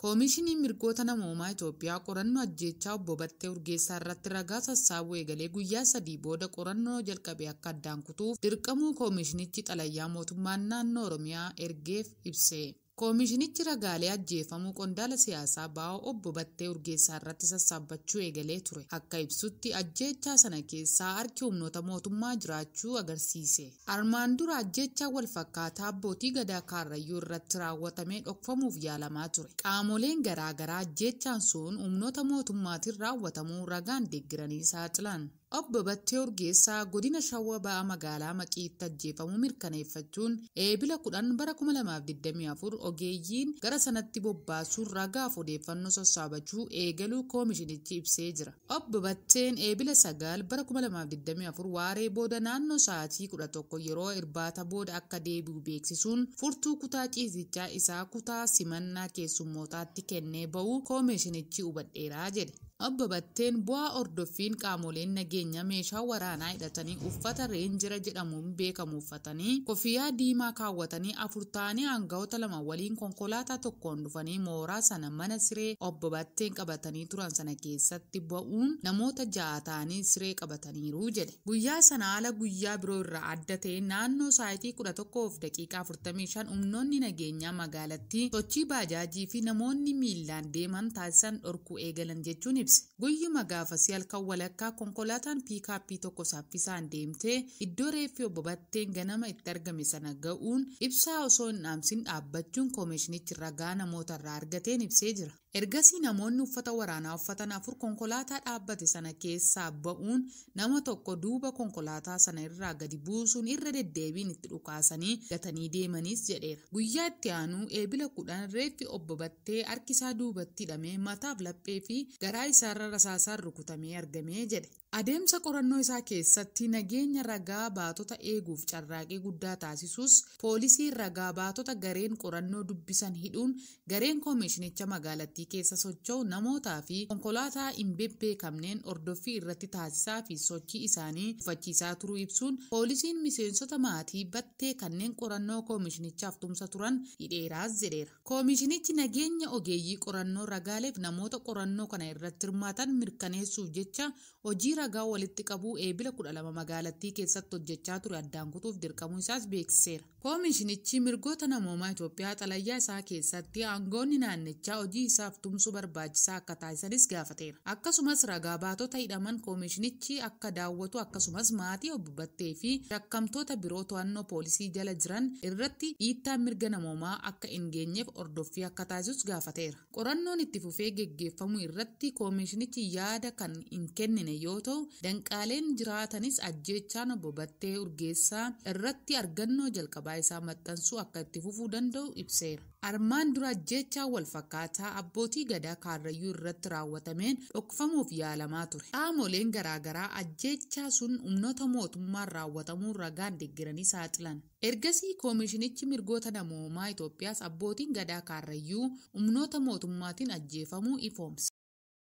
Koomishiniin mirgoota namoomaa Itoophiyaa qorannoo ajjeechaa obbo Battee Urgeessaa irratti ragaa sassaabuu eegalee guyyaa 3 booda qorannoo jalqabee akka addaan kutuuf dirqamuu koomishinichi xalayaa mootummaan naannoo Oromiyaa ergeef ibse. Koomishinichi ragaalee ajjeefamuu qondaala siyaasaa baa'oo obbo Battee Urgeessaa irratti sassaabachuu eegalee ture. Akka ibsutti ajjeechaa sana keessaa harki humnoota mootummaa jiraachuu agarsiise. Armaan dura ajjeechaa wal fakkaataa abbootii gadaa Kaarrayyuu irratti raawwatamee dhokfamuuf yaalamaa ture. Qaamoleen garaagaraa ajjeechaan sun humnoota mootummaatiin raawwatamuu ragaan deeggaranii saaxilan. Obbo Battee Urgeessaa godina Shawaa Ba'aa magaalaa Maqiitti ajjeefamuu mirkaneeffachuun eebila 10 bara 2024 ogeeyyiin gara sanatti bobbaasuun ragaaf odeeffannoo sassaabachuu eegaluu koomishinichi ibsee jira. Obbo Batteen eebila 9 bara 2024 waaree booda naannoo sa'aatii 11 yeroo irbaata booda akka deebi'u beeksisuun furtuu kutaa ciisichaa isaa kutaa simannaa keessummootaatti kennee ba'uu koomishinichi hubadheeraa jedhe. Obbo Batteen bu'aa ordoffiin qaamoleen nageenya meeshaa waraanaa hidhatanii uffata reenjira jedhamuun beekamu uffatanii kofiyyaa diimaa kaawwatanii 4 ta'anii aangawoota 2 waliin konkolaataa tokkoon dhufanii mooraa sana mana siree obbo Batteen qabatanii turan sana keessatti ba'uun namoota 6 ta'anii siree qabataniiru jedhe. Guyyaa sana haala guyyaa biroo irraa adda ta'e naannoo sa'aatii 11:45 humnoonni nageenyaa magaalattii sochii baajaajii fi namoonni miilaan deeman taasisan dhorkuu eegalan jechuun guyyuma gaafasii halkan walakkaa konkolaataan piikaappii tokko saffisaan deemtee iddoo reeffi obbo Batteen ganama itti argame sana ga'uun ibsaa osoo hin dhaamsin dhaabbachuun koomishinichi ragaa namoota irraa argateen ibsee jira. Ergasii namoonni uffata waraanaa uffatan 4 konkolaataa dhaabbate sana keessaa ba'uun nama tokko duuba konkolaataa sana irraa gadi buusuun irra deddeebiin itti dhukaasanii gatanii deemanis jedheera. Guyyaa itti aanuu eebila 10 reeffi obbo Battee harki isaa duubatti hidhamee mataaf laphee fi garaa isaarra rasaasaan rukutamee argamee jedhe. Adeemsa qorannoo isaa keessatti nageenya ragaa baatota eeguuf carraaqii guddaa taasisus poolisiin ragaa baatota gareen qorannoo dubbisan hidhuun gareen koomishinicha magaalattii keessa socho'u namootaa fi konkolaataa hin beekamneen ordoffii irratti taasisaa fi sochii isaanii hufachiisaa turuu ibsuun poolisiin miseensota maatii Battee kanneen qorannoo koomishinichaaf tumsa turan hidheeraas jedheera. Koomishinichi nageenya ogeeyyii qorannoo ragaaleef namoota qorannoo kana irratti hirmaatan mirkaneessuuf jecha hojii ragaa walitti qabuu eebila 12 magaalattii keessatti hojjechaa ture addaan kutuuf dirqamuu isaas beeksiseera. Koomishinichi mirgoota namoomaa Itoophiyaa xalayaa isaa keessatti aangoonni naannichaa hojii isaaf tumsuu barbaachisaa akka taasisanis gaafateera. Akkasumas ragaa baatota hidhaman koomishinichi akka daawwatu akkasumas maatii obbo Battee fi rakkamtoota biroo to'annoo poolisii jala jiran irratti dhiittaan mirga namoomaa akka hin geenyeef ordoffii akka taasisus gaafateera. Qorannoon itti fufee geggeeffamu irratti koomishinichi yaada kan hin kennine yoo ta'u danqaaleen jiraatanis ajjeechaan obbo Battee Urgeessaa irratti argannoo jalqabaa isaa maxxansuu akka itti fufuu danda'u ibseera. Armaan dura ajjeechaa wal fakkaataa abbootii gadaa Kaarrayyuu irratti raawwatameen dhokfamuuf yaalamaa ture. Qaamoleen garaagaraa ajjeechaa sun humnoota mootummaan raawwatamuu ragaan deeggaranii saaxilan. Ergasii koomishinichi mirgoota namoomaa Itoophiyaas abbootiin gadaa Kaarrayyuu humnoota mootummaatiin ajjeefamuu ifoomse.